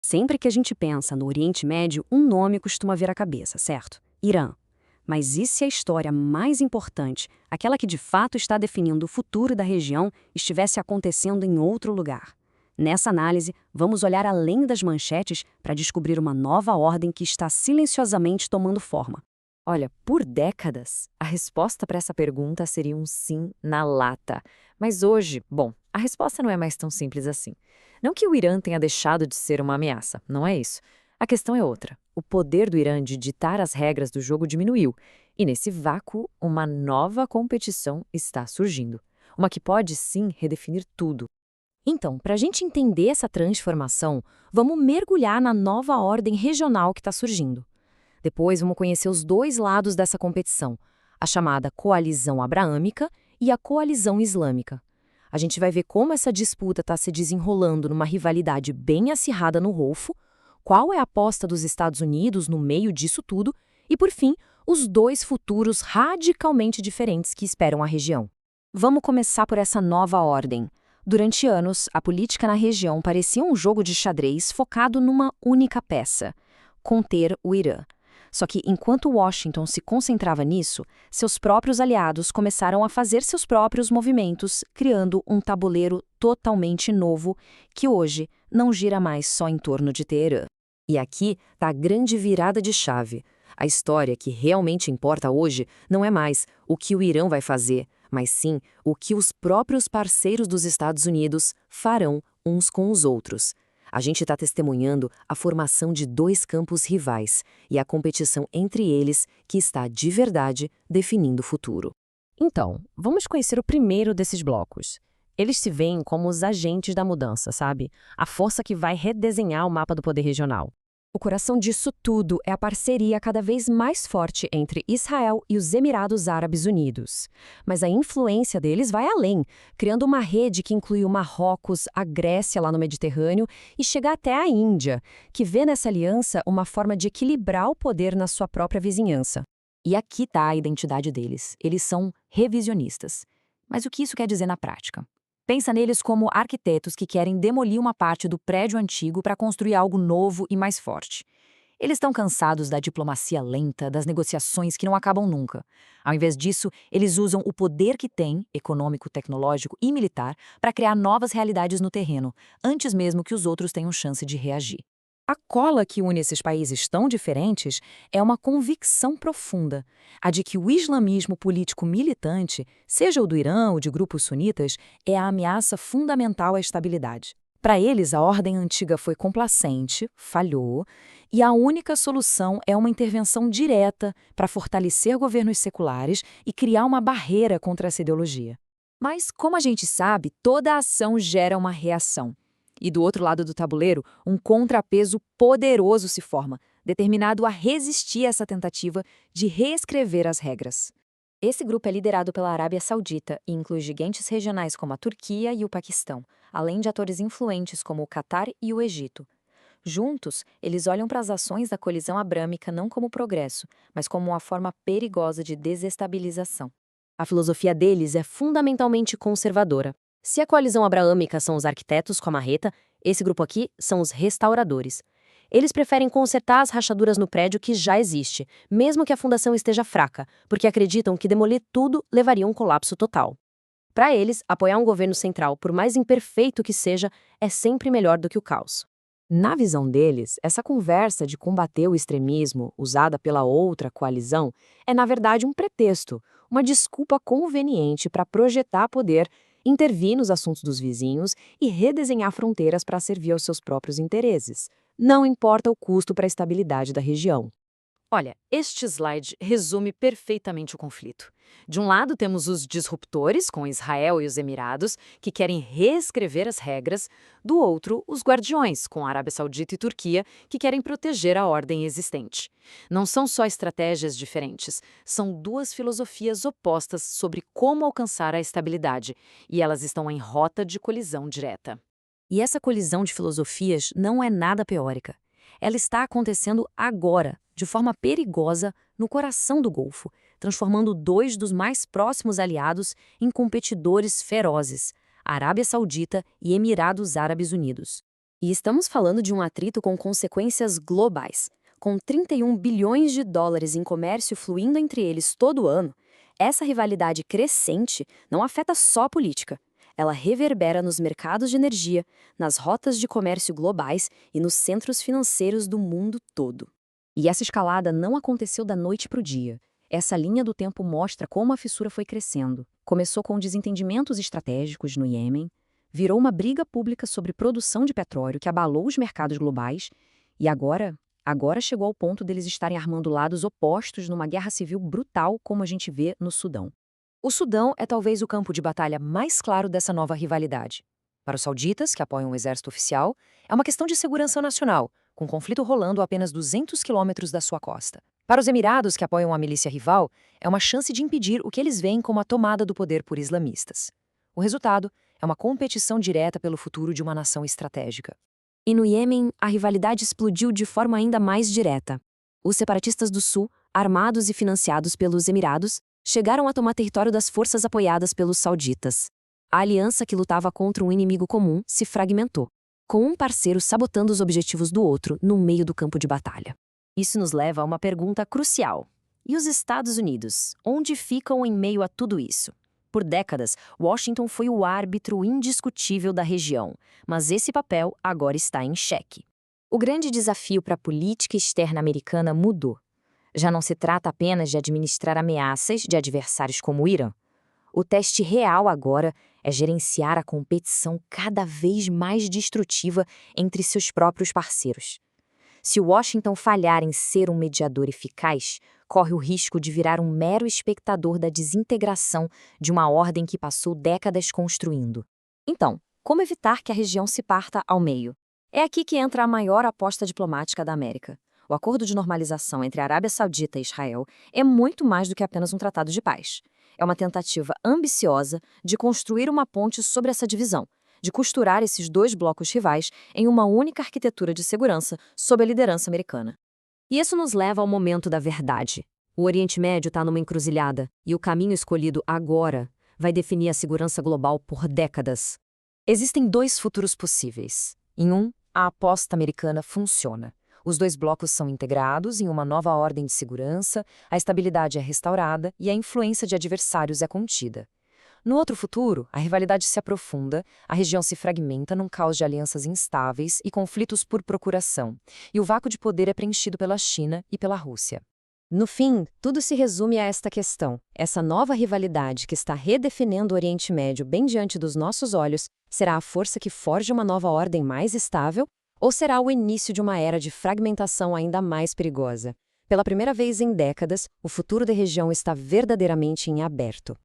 Sempre que a gente pensa no Oriente Médio, um nome costuma vir à cabeça, certo? Irã. Mas e se a história mais importante, aquela que de fato está definindo o futuro da região, estivesse acontecendo em outro lugar? Nessa análise, vamos olhar além das manchetes para descobrir uma nova ordem que está silenciosamente tomando forma. Olha, por décadas, a resposta para essa pergunta seria um sim na lata. Mas hoje, bom, a resposta não é mais tão simples assim. Não que o Irã tenha deixado de ser uma ameaça, não é isso. A questão é outra. O poder do Irã de ditar as regras do jogo diminuiu. E nesse vácuo, uma nova competição está surgindo. Uma que pode sim redefinir tudo. Então, para a gente entender essa transformação, vamos mergulhar na nova ordem regional que está surgindo. Depois, vamos conhecer os dois lados dessa competição, a chamada Coalizão Abraâmica e a Coalizão Islâmica. A gente vai ver como essa disputa está se desenrolando numa rivalidade bem acirrada no Golfo, qual é a aposta dos Estados Unidos no meio disso tudo e, por fim, os dois futuros radicalmente diferentes que esperam a região. Vamos começar por essa nova ordem. Durante anos, a política na região parecia um jogo de xadrez focado numa única peça: conter o Irã. Só que, enquanto Washington se concentrava nisso, seus próprios aliados começaram a fazer seus próprios movimentos, criando um tabuleiro totalmente novo que hoje não gira mais só em torno de Teherã. E aqui está a grande virada de chave. A história que realmente importa hoje não é mais o que o Irã vai fazer, mas sim o que os próprios parceiros dos Estados Unidos farão uns com os outros. A gente está testemunhando a formação de dois campos rivais e a competição entre eles que está de verdade definindo o futuro. Então, vamos conhecer o primeiro desses blocos. Eles se veem como os agentes da mudança, sabe? A força que vai redesenhar o mapa do poder regional. O coração disso tudo é a parceria cada vez mais forte entre Israel e os Emirados Árabes Unidos. Mas a influência deles vai além, criando uma rede que inclui o Marrocos, a Grécia lá no Mediterrâneo e chega até a Índia, que vê nessa aliança uma forma de equilibrar o poder na sua própria vizinhança. E aqui está a identidade deles. Eles são revisionistas. Mas o que isso quer dizer na prática? Pensa neles como arquitetos que querem demolir uma parte do prédio antigo para construir algo novo e mais forte. Eles estão cansados da diplomacia lenta, das negociações que não acabam nunca. Ao invés disso, eles usam o poder que têm, econômico, tecnológico e militar, para criar novas realidades no terreno, antes mesmo que os outros tenham chance de reagir. A cola que une esses países tão diferentes é uma convicção profunda, a de que o islamismo político militante, seja o do Irã ou de grupos sunitas, é a ameaça fundamental à estabilidade. Para eles, a ordem antiga foi complacente, falhou, e a única solução é uma intervenção direta para fortalecer governos seculares e criar uma barreira contra essa ideologia. Mas, como a gente sabe, toda ação gera uma reação. E do outro lado do tabuleiro, um contrapeso poderoso se forma, determinado a resistir a essa tentativa de reescrever as regras. Esse grupo é liderado pela Arábia Saudita e inclui gigantes regionais como a Turquia e o Paquistão, além de atores influentes como o Catar e o Egito. Juntos, eles olham para as ações da colisão abrâmica não como progresso, mas como uma forma perigosa de desestabilização. A filosofia deles é fundamentalmente conservadora. Se a coalizão abraâmica são os arquitetos com a marreta, esse grupo aqui são os restauradores. Eles preferem consertar as rachaduras no prédio que já existe, mesmo que a fundação esteja fraca, porque acreditam que demolir tudo levaria a um colapso total. Para eles, apoiar um governo central, por mais imperfeito que seja, é sempre melhor do que o caos. Na visão deles, essa conversa de combater o extremismo usada pela outra coalizão é, na verdade, um pretexto, uma desculpa conveniente para projetar poder, intervir nos assuntos dos vizinhos e redesenhar fronteiras para servir aos seus próprios interesses. Não importa o custo para a estabilidade da região. Olha, este slide resume perfeitamente o conflito. De um lado, temos os disruptores, com Israel e os Emirados, que querem reescrever as regras. Do outro, os guardiões, com a Arábia Saudita e Turquia, que querem proteger a ordem existente. Não são só estratégias diferentes, são duas filosofias opostas sobre como alcançar a estabilidade, e elas estão em rota de colisão direta. E essa colisão de filosofias não é nada teórica. Ela está acontecendo agora, de forma perigosa, no coração do Golfo, transformando dois dos mais próximos aliados em competidores ferozes, a Arábia Saudita e Emirados Árabes Unidos. E estamos falando de um atrito com consequências globais. Com 31 bilhões de dólares em comércio fluindo entre eles todo ano, essa rivalidade crescente não afeta só a política. Ela reverbera nos mercados de energia, nas rotas de comércio globais e nos centros financeiros do mundo todo. E essa escalada não aconteceu da noite para o dia. Essa linha do tempo mostra como a fissura foi crescendo. Começou com desentendimentos estratégicos no Iêmen, virou uma briga pública sobre produção de petróleo que abalou os mercados globais e agora chegou ao ponto deles estarem armando lados opostos numa guerra civil brutal como a gente vê no Sudão. O Sudão é talvez o campo de batalha mais claro dessa nova rivalidade. Para os sauditas, que apoiam o exército oficial, é uma questão de segurança nacional, com o conflito rolando a apenas 200 quilômetros da sua costa. Para os Emirados, que apoiam a milícia rival, é uma chance de impedir o que eles veem como a tomada do poder por islamistas. O resultado é uma competição direta pelo futuro de uma nação estratégica. E no Iêmen, a rivalidade explodiu de forma ainda mais direta. Os separatistas do Sul, armados e financiados pelos Emirados, chegaram a tomar território das forças apoiadas pelos sauditas. A aliança que lutava contra um inimigo comum se fragmentou, com um parceiro sabotando os objetivos do outro no meio do campo de batalha. Isso nos leva a uma pergunta crucial. E os Estados Unidos? Onde ficam em meio a tudo isso? Por décadas, Washington foi o árbitro indiscutível da região, mas esse papel agora está em xeque. O grande desafio para a política externa americana mudou. Já não se trata apenas de administrar ameaças de adversários como o Irã. O teste real agora é gerenciar a competição cada vez mais destrutiva entre seus próprios parceiros. Se Washington falhar em ser um mediador eficaz, corre o risco de virar um mero espectador da desintegração de uma ordem que passou décadas construindo. Então, como evitar que a região se parta ao meio? É aqui que entra a maior aposta diplomática da América. O acordo de normalização entre a Arábia Saudita e Israel é muito mais do que apenas um tratado de paz. É uma tentativa ambiciosa de construir uma ponte sobre essa divisão, de costurar esses dois blocos rivais em uma única arquitetura de segurança sob a liderança americana. E isso nos leva ao momento da verdade. O Oriente Médio está numa encruzilhada, e o caminho escolhido agora vai definir a segurança global por décadas. Existem dois futuros possíveis. Em um, a aposta americana funciona. Os dois blocos são integrados em uma nova ordem de segurança, a estabilidade é restaurada e a influência de adversários é contida. No outro futuro, a rivalidade se aprofunda, a região se fragmenta num caos de alianças instáveis e conflitos por procuração, e o vácuo de poder é preenchido pela China e pela Rússia. No fim, tudo se resume a esta questão. Essa nova rivalidade que está redefinindo o Oriente Médio bem diante dos nossos olhos, será a força que forja uma nova ordem mais estável? Ou será o início de uma era de fragmentação ainda mais perigosa? Pela primeira vez em décadas, o futuro da região está verdadeiramente em aberto.